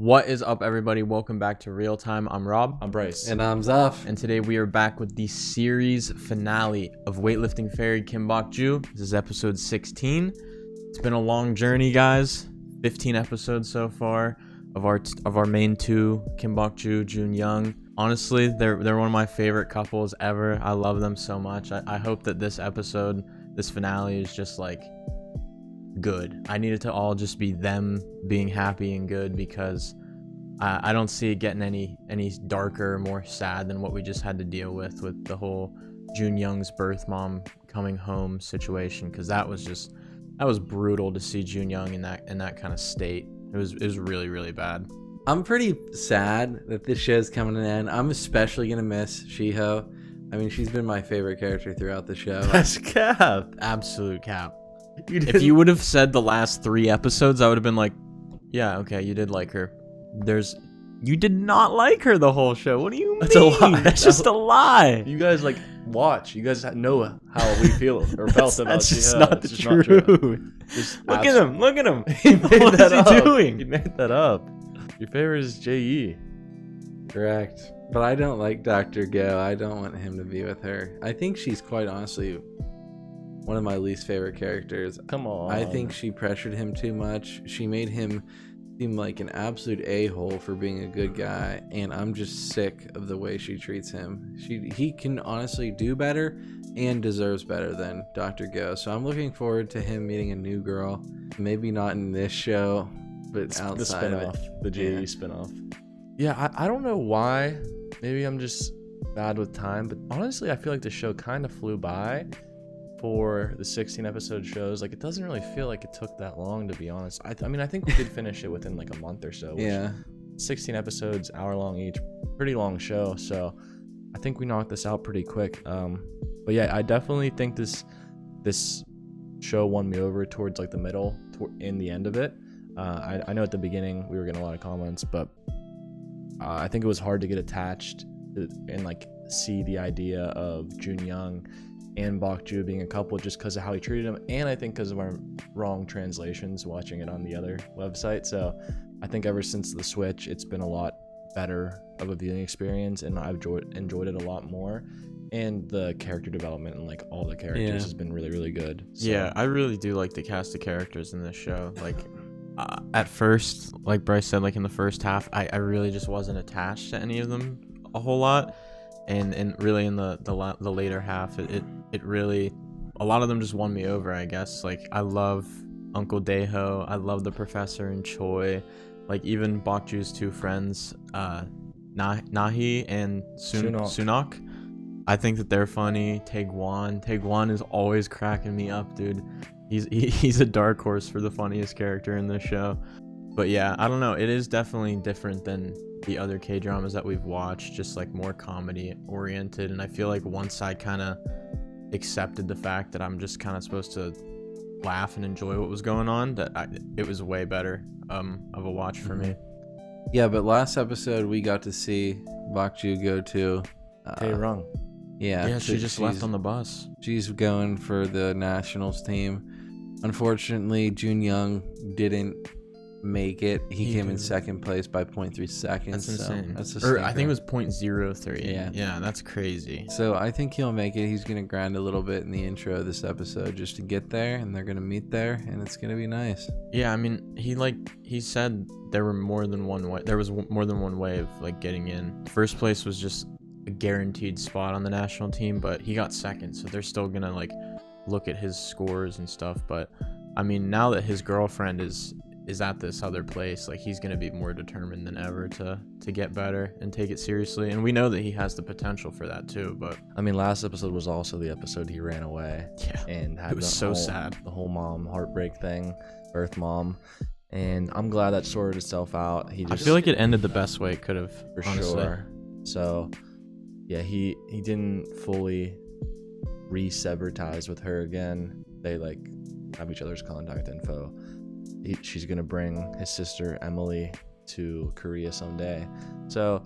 What is up, everybody? Welcome back to Real Time. I'm Rob. I'm Bryce. And I'm Zuff. And today we are back with the series finale of Weightlifting Fairy Kim Bok-Joo. This is episode 16. It's been a long journey, guys. 15 episodes so far of our main two, Kim Bok-Joo, Jun Young. Honestly, they're one of my favorite couples ever. I love them so much. I hope that this episode, this finale, is just like good. I need it to all just be them being happy and good, because I don't see it getting any darker, more sad than what we just had to deal with the whole Jun Young's birth mom coming home situation, because that was brutal to see Jun Young in that kind of state. It was really, really bad. I'm pretty sad that this show's coming to an end. I'm especially gonna miss Shiho. I mean, she's been my favorite character throughout the show. That's cap. Absolute cap. If you would have said the last 3 episodes, I would have been like, yeah, okay, you did like her. You did not like her the whole show. What do you mean? That's a lie. That's just a lie. You guys watch. You guys know how we feel or felt about That's just Shiho. not It's the just not truth. Just Look at him. Look at him. He made What that is up. he doing? He made that up. Your favorite is J.E. Correct. But I don't like Dr. Go. I don't want him to be with her. I think she's quite honestly one of my least favorite characters. Come on. I think she pressured him too much. She made him seem like an absolute a-hole for being a good guy, and I'm just sick of the way she treats him. He can honestly do better and deserves better than Dr. Go. So I'm looking forward to him meeting a new girl. Maybe not in this show, but outside the of it. spinoff, the J.E. spinoff. Yeah, I don't know why. Maybe I'm just bad with time, but honestly, I feel like the show kind of flew by for the 16 episode shows. Like, it doesn't really feel like it took that long, to be honest. I mean, I think we did finish it within like a month or so. Yeah. 16 episodes, hour long each, pretty long show. So I think we knocked this out pretty quick. But yeah, I definitely think this show won me over towards like the middle, in the end of it. I know at the beginning we were getting a lot of comments, but I think it was hard to get attached and like see the idea of Jun Young and Bok-Joo being a couple just because of how he treated him, and I think because of our wrong translations watching it on the other website. So I think ever since the switch, it's been a lot better of a viewing experience, and I've enjoyed it a lot more. And the character development and like all the characters has been really, really good. So. Yeah, I really do like the cast of characters in this show. Like, at first, like Bryce said, like in the first half, I really just wasn't attached to any of them a whole lot. And really in the later half, it really, a lot of them just won me over, I guess. Like, I love Uncle Daeho, I love the professor and Choi, like even Bok-Joo's 2 friends, Nahi and Sunak. I think that they're funny. Taegwon is always cracking me up, dude. He's a dark horse for the funniest character in this show. But yeah, I don't know, it is definitely different than the other K-dramas that we've watched, just like more comedy oriented. And I feel like once I kind of accepted the fact that I'm just kind of supposed to laugh and enjoy what was going on, it was way better of a watch for me. Yeah, but last episode we got to see Bok-Joo go to Tae-rung. Yeah, She just left on the bus. She's going for the nationals team. Unfortunately, Jun Young didn't make it. He came in second place by 0.3 seconds. That's insane. That's I think it was 0.03. Yeah, that's crazy. So I think he'll make it. He's going to grind a little bit in the intro of this episode just to get there, and they're going to meet there, and it's going to be nice. Yeah, I mean, he said there was more than one way of like getting in. First place was just a guaranteed spot on the national team, but he got second, so they're still gonna like look at his scores and stuff. But I mean, now that his girlfriend is at this other place, like he's gonna be more determined than ever to get better and take it seriously, and we know that he has the potential for that too. But I mean, last episode was also the episode he ran away. Yeah, and had it was so sad, the whole mom heartbreak thing, birth mom. And I'm glad that sorted itself out. I feel like it ended the best way it could have, for honestly. Sure. So yeah, he didn't fully re-sever ties with her again. They like have each other's contact info. She's gonna bring his sister Emily to Korea someday. So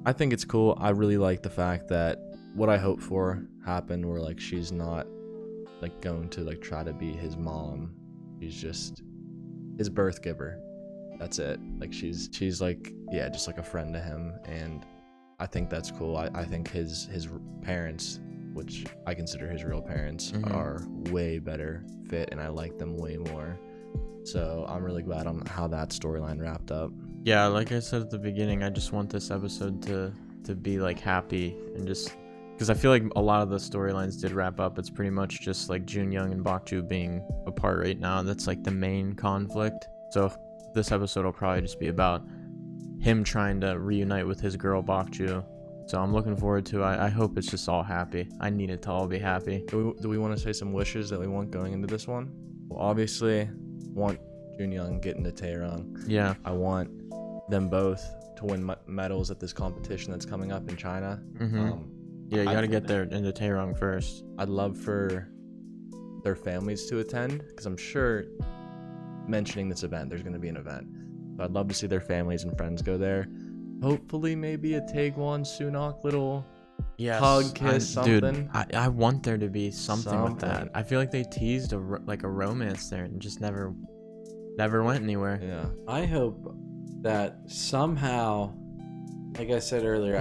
I think it's cool. I really like the fact that what I hoped for happened, where like she's not like going to like try to be his mom. She's just his birth giver. that's it. Like she's like, yeah, just like a friend to him, and I think that's cool. I think his parents, which I consider his real parents, are way better fit, and I like them way more. So I'm really glad on how that storyline wrapped up. Yeah, like I said at the beginning, I just want this episode to be like happy, and just because I feel like a lot of the storylines did wrap up. It's pretty much just like Junyoung and Bok-Joo being apart right now. That's like the main conflict. So this episode will probably just be about him trying to reunite with his girl Bok-Joo. So I'm looking forward to it. I hope it's just all happy. I need it to all be happy. Do we want to say some wishes that we want going into this one? Well, obviously, want Junyoung getting to Taerong. Yeah. I want them both to win medals at this competition that's coming up in China. Yeah, you got to get there into Taerong first. I'd love for their families to attend, because I'm sure, mentioning this event, there's going to be an event. So I'd love to see their families and friends go there. Hopefully, maybe a Taegwon Sunak little hug, kiss, something. Dude, I want there to be something with that. I feel like they teased a romance there and just never went anywhere. Yeah. I hope that somehow, like I said earlier,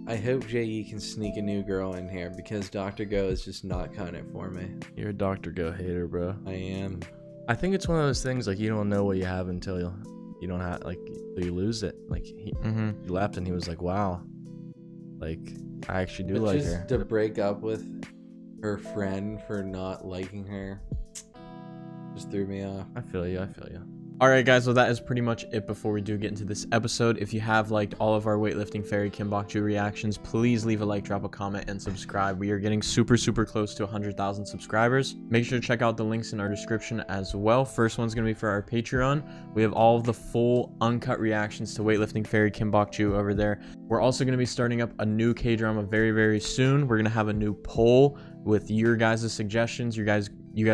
I hope JE can sneak a new girl in here, because Dr. Go is just not cutting it for me. You're a Dr. Go hater, bro. I am. I think it's one of those things, like, you don't know what you have until you don't have, like, till you lose it. Like, he left and he was like, wow, like, I actually do like her. To break up with her friend for not liking her just threw me off. I feel you. Alright guys, well that is pretty much it before we do get into this episode. If you have liked all of our Weightlifting Fairy Kim Bok-Joo reactions, please leave a like, drop a comment, and subscribe. We are getting super close to 100,000 subscribers. Make sure to check out the links in our description as well. First one's going to be for our Patreon. We have all of the full uncut reactions to Weightlifting Fairy Kim Bok-Joo over there. We're also going to be starting up a new K-drama very soon. We're going to have a new poll with your guys' suggestions. You guys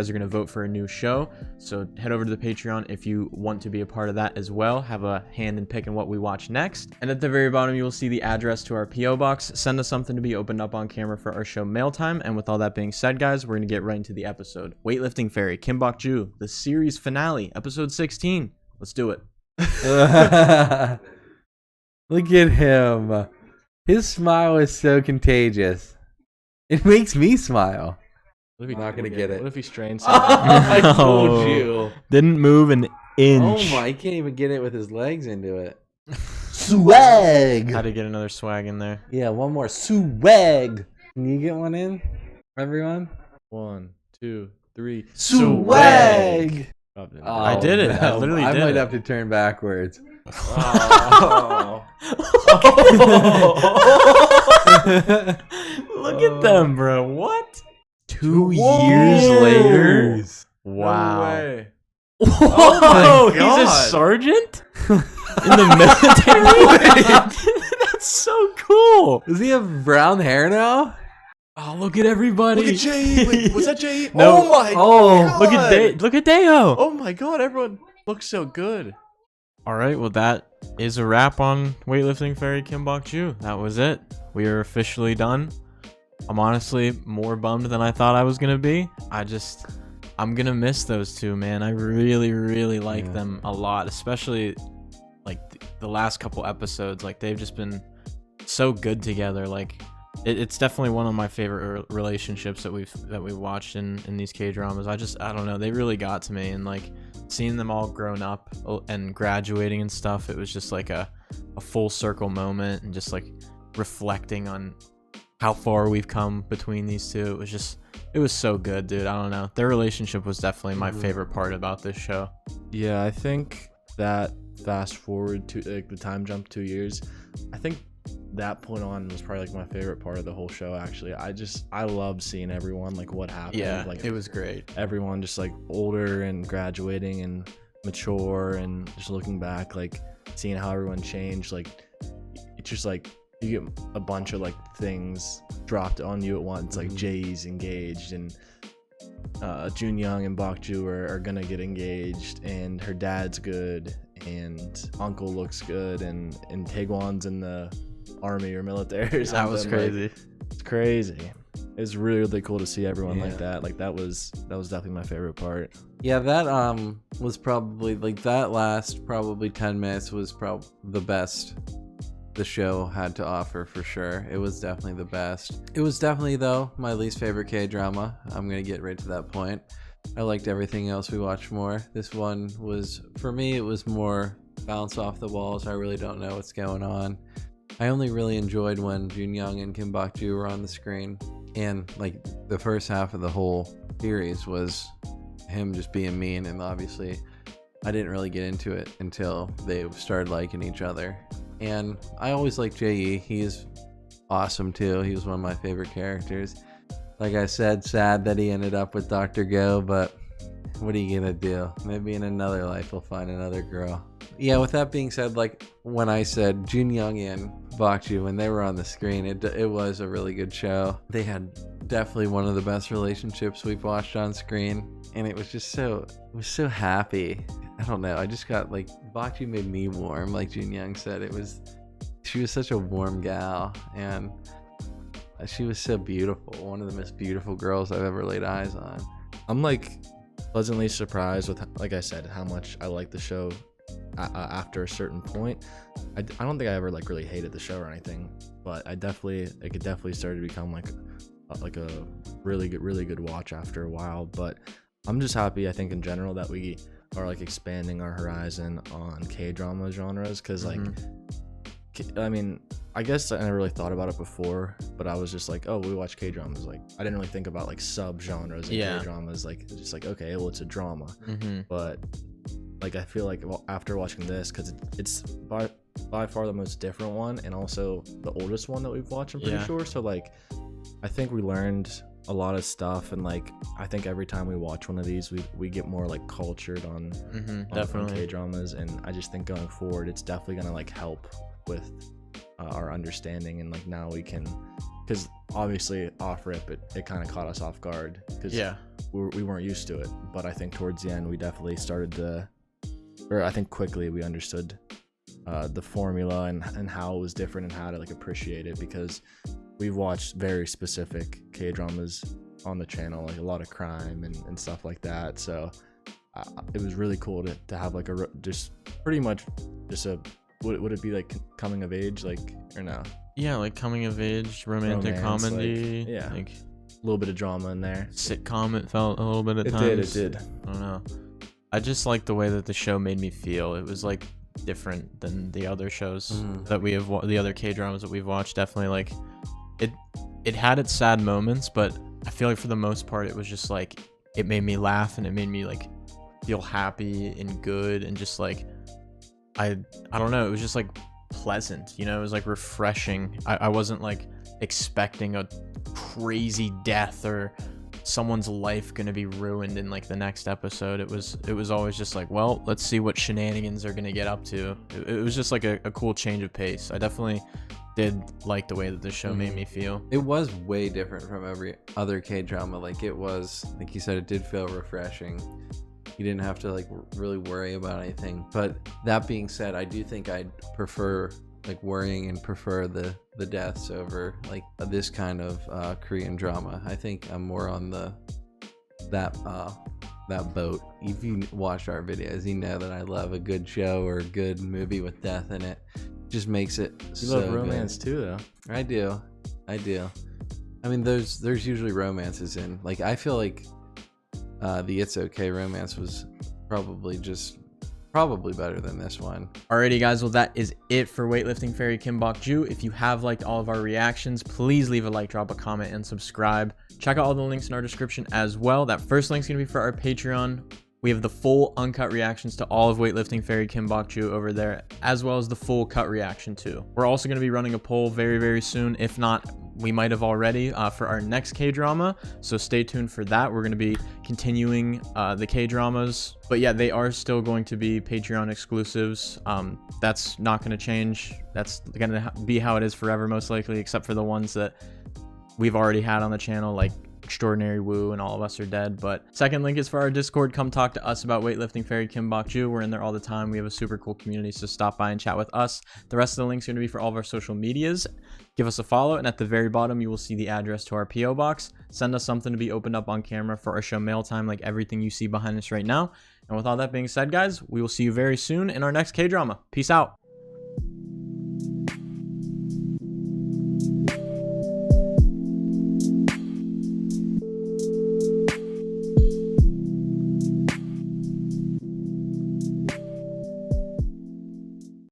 are going to vote for a new show, so head over to the Patreon if you want to be a part of that as well. Have a hand in picking what we watch next. And at the very bottom, you will see the address to our P.O. box. Send us something to be opened up on camera for our show Mail Time. And with all that being said, guys, we're going to get right into the episode. Weightlifting Fairy Kim Bok-Joo, the series finale, episode 16. Let's do it. Look at him. His smile is so contagious. It makes me smile. I'm not gonna get it. What if he strains? I told you. Didn't move an inch. Oh my, he can't even get it with his legs into it. Swag. Had to get another swag in there. Yeah, one more. Swag. Can you get one in, everyone? 1, 2, 3. Swag. Oh, I did it. I literally did it. I might have to turn backwards. Oh. Look at them, bro. What? 2 years later? Wow. No way. Oh my God. He's a sergeant? In the military? That's so cool. Does he have brown hair now? Oh, look at everybody. Look at Jay. Wait, was that Jay? No. Oh my God. Look at Daeho. Oh my God, everyone looks so good. All right, well that is a wrap on Weightlifting Fairy Kim Bok-Joo. That was it. We are officially done. I'm honestly more bummed than I thought I was gonna be. I'm gonna miss those two, man. I really like them a lot, especially like the last couple episodes. Like they've just been so good together. Like it's definitely one of my favorite relationships that we've watched in these K-dramas. I don't know, they really got to me, and like seeing them all grown up and graduating and stuff, it was just like a full circle moment, and just like reflecting on how far we've come between these two. It was so good, dude. I don't know, their relationship was definitely my favorite part about this show. Yeah, I think that fast forward to like the time jump 2 years, I think that point on was probably like my favorite part of the whole show. Actually, I love seeing everyone, like what happened. Yeah, like it was great. Everyone just like older and graduating and mature, and just looking back, like seeing how everyone changed. Like it's just like you get a bunch of like things dropped on you at once. Like Jay's engaged, and Junyoung and Bok-Joo are gonna get engaged, and her dad's good, and uncle looks good, and Taegwon's in the army or military or something. That was crazy. Like, it's crazy. It's really, really cool to see everyone like Yeah. that. Like that was definitely my favorite part. Yeah, that was probably like that last probably 10 minutes was probably the best the show had to offer for sure. It was definitely the best. It was definitely though my least favorite K-drama. I'm gonna get right to that point. I liked everything else we watched more. This one was, for me, it was more bounce off the walls. I really don't know what's going on. I only really enjoyed when Jun Young and Kim Bok-Joo were on the screen, and like the first half of the whole series was him just being mean, and obviously I didn't really get into it until they started liking each other. And I always liked J.E. He's awesome too. He was one of my favorite characters. Like I said, sad that he ended up with Dr. Go, but what are you gonna do? Maybe in another life we'll find another girl. Yeah, with that being said, like when I said Jun Young and Bok-Joo, when they were on the screen, it was a really good show. They had definitely one of the best relationships we've watched on screen, and it was just so happy. I don't know, I just got like, Bok-Joo made me warm, like Jun Young said. She was such a warm gal, and she was so beautiful. One of the most beautiful girls I've ever laid eyes on. I'm like pleasantly surprised with, like I said, how much I like the show after a certain point. I don't think I ever like really hated the show or anything, but it could definitely start to become like a really good watch after a while. But I'm just happy, I think in general, that we are like expanding our horizon on K-drama genres, because like I mean, I guess I never really thought about it before, but I was just like, oh, we watch K-dramas. Like, I didn't really think about like sub-genres in K-dramas. Like, it's just like, okay, well, it's a drama. Mm-hmm. But like, I feel like after watching this, because it's by far the most different one, and also the oldest one that we've watched, I'm pretty sure. So like, I think we learned a lot of stuff, and like, I think every time we watch one of these, we get more like cultured on K-dramas, and I just think going forward, it's definitely gonna like help with our understanding, and like now we can, because obviously off rip it kind of caught us off guard, because we weren't used to it, but I think towards the end we definitely started to, or I think quickly we understood the formula and how it was different, and how to like appreciate it, because we've watched very specific K-dramas on the channel, like a lot of crime and stuff like that. So it was really cool to have like just pretty much just a, would it be like coming of age, like, or no? Yeah, like coming of age, romantic comedy. Like, yeah, like a little bit of drama in there. Sitcom, it felt a little bit at times. It did. I don't know. I just like the way that the show made me feel. It was like different than the other shows that we have, the other K-dramas that we've watched. Definitely like it had its sad moments, but I feel like for the most part it was just like, it made me laugh, and it made me like feel happy and good, and just like I don't know, it was just like pleasant, you know. It was like refreshing. I wasn't like expecting a crazy death or someone's life gonna be ruined in like the next episode. It was always just like, well, let's see what shenanigans are gonna get up to. It was just like a cool change of pace. I definitely did like the way that the show made me feel. It was way different from every other K-drama. Like, it was, like you said, it did feel refreshing. You didn't have to like really worry about anything. But that being said, I do think I'd prefer like worrying and prefer the deaths over like this kind of Korean drama. I think I'm more on that boat. If you watched our videos, you know that I love a good show or a good movie with death in it. Just makes it You so love romance good. too, though. I do. I mean, there's usually romances in. Like, I feel like the It's Okay romance was probably better than this one. Alrighty guys, well that is it for Weightlifting Fairy Kim Bok-Joo. If you have liked all of our reactions, please leave a like, drop a comment, and subscribe. Check out all the links in our description as well. That first link's gonna be for our Patreon. We have the full uncut reactions to all of Weightlifting Fairy Kim Bok-Joo over there, as well as the full cut reaction too. We're also going to be running a poll very, very soon. If not, we might have already for our next K-drama. So stay tuned for that. We're going to be continuing the K-dramas. But yeah, they are still going to be Patreon exclusives. That's not going to change. That's going to be how it is forever, most likely, except for the ones that we've already had on the channel, like Extraordinary Woo and all of us are dead. But second link is for our Discord. Come talk to us about weightlifting, fairy Kim, Bok-Joo. We're in there all the time. We have a super cool community, so stop by and chat with us. The rest of the links are going to be for all of our social medias. Give us a follow, and at the very bottom you will see the address to our PO box. Send us something to be opened up on camera for our show mail time, like everything you see behind us right now. And with all that being said, guys, we will see you very soon in our next K-drama. Peace out.